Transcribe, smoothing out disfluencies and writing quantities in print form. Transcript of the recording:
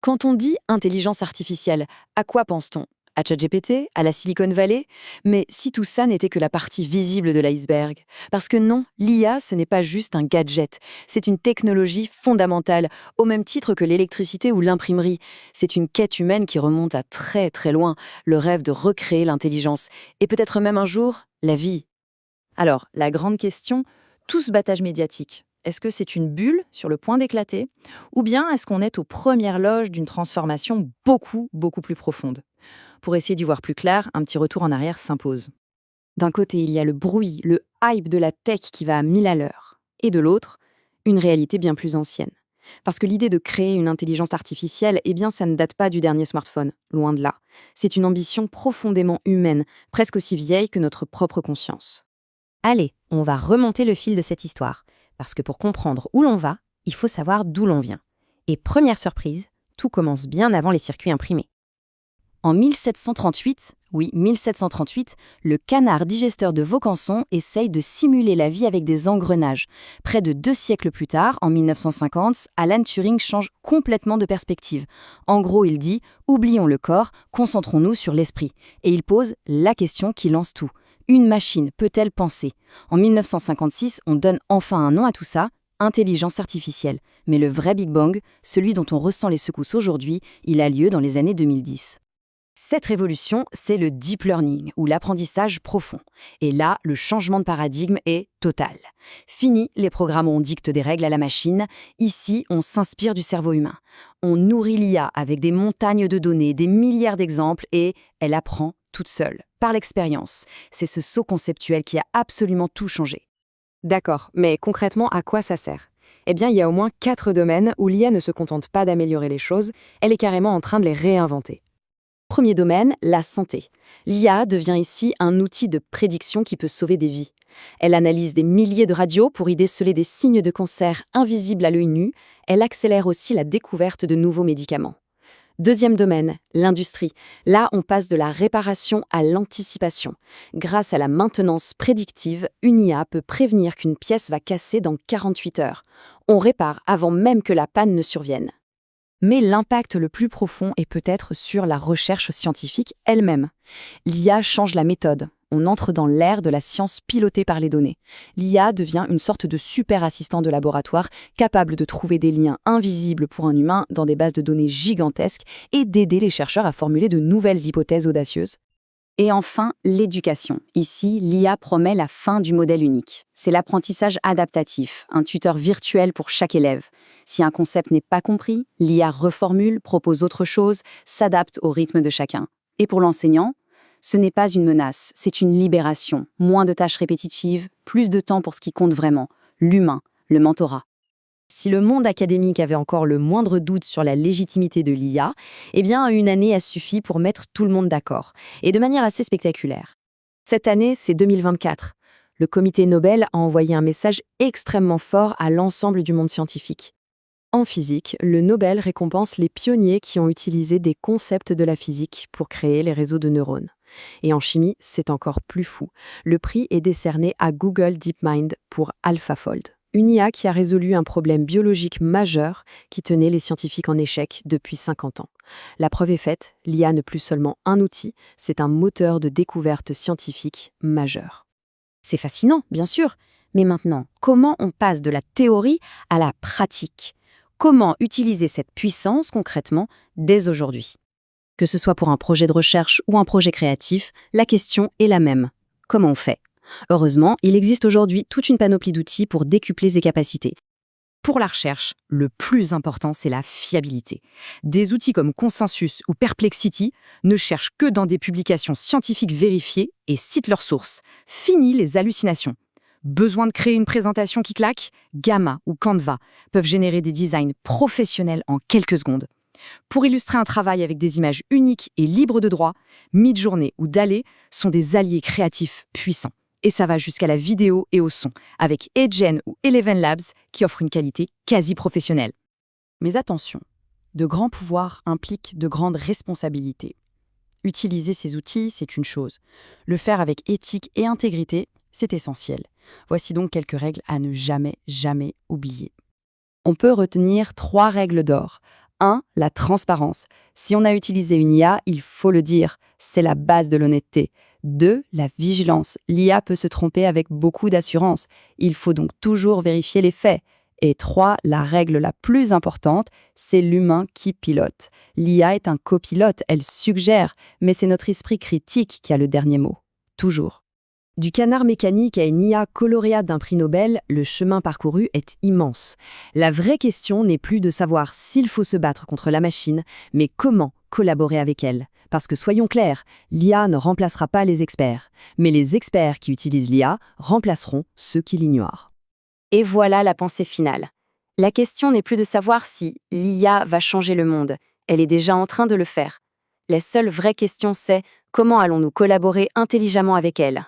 Quand on dit intelligence artificielle, à quoi pense-t-on? À ChatGPT? À la Silicon Valley? Mais si tout ça n'était que la partie visible de l'iceberg. Parce que non, l'IA, ce n'est pas juste un gadget, c'est une technologie fondamentale, au même titre que l'électricité ou l'imprimerie. C'est une quête humaine qui remonte à très très loin, le rêve de recréer l'intelligence, et peut-être même un jour, la vie. Alors, la grande question, tout ce battage médiatique, est-ce que c'est une bulle sur le point d'éclater? Ou bien est-ce qu'on est aux premières loges d'une transformation beaucoup, beaucoup plus profonde? Pour essayer d'y voir plus clair, un petit retour en arrière s'impose. D'un côté, il y a le bruit, le hype de la tech qui va à 1000 à l'heure. Et de l'autre, une réalité bien plus ancienne. Parce que l'idée de créer une intelligence artificielle, eh bien, ça ne date pas du dernier smartphone, loin de là. C'est une ambition profondément humaine, presque aussi vieille que notre propre conscience. Allez, on va remonter le fil de cette histoire. Parce que pour comprendre où l'on va, il faut savoir d'où l'on vient. Et première surprise, tout commence bien avant les circuits imprimés. En 1738, oui, 1738, le canard digesteur de Vaucanson essaye de simuler la vie avec des engrenages. Près de 2 siècles plus tard, en 1950, Alan Turing change complètement de perspective. En gros, il dit « Oublions le corps, concentrons-nous sur l'esprit ». Et il pose la question qui lance tout. Une machine peut-elle penser? En 1956, on donne enfin un nom à tout ça, intelligence artificielle. Mais le vrai Big Bang, celui dont on ressent les secousses aujourd'hui, il a lieu dans les années 2010. Cette révolution, c'est le deep learning, ou l'apprentissage profond. Et là, le changement de paradigme est total. Fini les programmes où on dicte des règles à la machine. Ici, on s'inspire du cerveau humain. On nourrit l'IA avec des montagnes de données, des milliards d'exemples, et elle apprend toute seule, par l'expérience. C'est ce saut conceptuel qui a absolument tout changé. D'accord, mais concrètement, à quoi ça sert? Eh bien, il y a au moins 4 domaines où l'IA ne se contente pas d'améliorer les choses, elle est carrément en train de les réinventer. Premier domaine, la santé. L'IA devient ici un outil de prédiction qui peut sauver des vies. Elle analyse des milliers de radios pour y déceler des signes de cancer invisibles à l'œil nu. Elle accélère aussi la découverte de nouveaux médicaments. Deuxième domaine, l'industrie. Là, on passe de la réparation à l'anticipation. Grâce à la maintenance prédictive, une IA peut prévenir qu'une pièce va casser dans 48 heures. On répare avant même que la panne ne survienne. Mais l'impact le plus profond est peut-être sur la recherche scientifique elle-même. L'IA change la méthode. On entre dans l'ère de la science pilotée par les données. L'IA devient une sorte de super assistant de laboratoire capable de trouver des liens invisibles pour un humain dans des bases de données gigantesques et d'aider les chercheurs à formuler de nouvelles hypothèses audacieuses. Et enfin, l'éducation. Ici, l'IA promet la fin du modèle unique. C'est l'apprentissage adaptatif, un tuteur virtuel pour chaque élève. Si un concept n'est pas compris, l'IA reformule, propose autre chose, s'adapte au rythme de chacun. Et pour l'enseignant, ce n'est pas une menace, c'est une libération. Moins de tâches répétitives, plus de temps pour ce qui compte vraiment, l'humain, le mentorat. Si le monde académique avait encore le moindre doute sur la légitimité de l'IA, eh bien, une année a suffi pour mettre tout le monde d'accord, et de manière assez spectaculaire. Cette année, c'est 2024. Le comité Nobel a envoyé un message extrêmement fort à l'ensemble du monde scientifique. En physique, le Nobel récompense les pionniers qui ont utilisé des concepts de la physique pour créer les réseaux de neurones. Et en chimie, c'est encore plus fou. Le prix est décerné à Google DeepMind pour AlphaFold, une IA qui a résolu un problème biologique majeur qui tenait les scientifiques en échec depuis 50 ans. La preuve est faite, l'IA n'est plus seulement un outil, c'est un moteur de découverte scientifique majeur. C'est fascinant, bien sûr, mais maintenant, comment on passe de la théorie à la pratique? Comment utiliser cette puissance concrètement dès aujourd'hui? Que ce soit pour un projet de recherche ou un projet créatif, la question est la même. Comment on fait? Heureusement, il existe aujourd'hui toute une panoplie d'outils pour décupler ses capacités. Pour la recherche, le plus important, c'est la fiabilité. Des outils comme Consensus ou Perplexity ne cherchent que dans des publications scientifiques vérifiées et citent leurs sources. Fini les hallucinations. Besoin de créer une présentation qui claque? Gamma ou Canva peuvent générer des designs professionnels en quelques secondes. Pour illustrer un travail avec des images uniques et libres de droit, Midjourney ou DALL-E sont des alliés créatifs puissants. Et ça va jusqu'à la vidéo et au son, avec Edgen ou Eleven Labs qui offrent une qualité quasi professionnelle. Mais attention, de grands pouvoirs impliquent de grandes responsabilités. Utiliser ces outils, c'est une chose. Le faire avec éthique et intégrité, c'est essentiel. Voici donc quelques règles à ne jamais oublier. On peut retenir 3 règles d'or. 1. La transparence. Si on a utilisé une IA, il faut le dire. C'est la base de l'honnêteté. 2. La vigilance. L'IA peut se tromper avec beaucoup d'assurance. Il faut donc toujours vérifier les faits. Et 3. La règle la plus importante, c'est l'humain qui pilote. L'IA est un copilote, elle suggère, mais c'est notre esprit critique qui a le dernier mot. Toujours. Du canard mécanique à une IA lauréate d'un prix Nobel, le chemin parcouru est immense. La vraie question n'est plus de savoir s'il faut se battre contre la machine, mais comment collaborer avec elle. Parce que soyons clairs, l'IA ne remplacera pas les experts, mais les experts qui utilisent l'IA remplaceront ceux qui l'ignorent. Et voilà la pensée finale. La question n'est plus de savoir si l'IA va changer le monde. Elle est déjà en train de le faire. La seule vraie question, c'est comment allons-nous collaborer intelligemment avec elle ?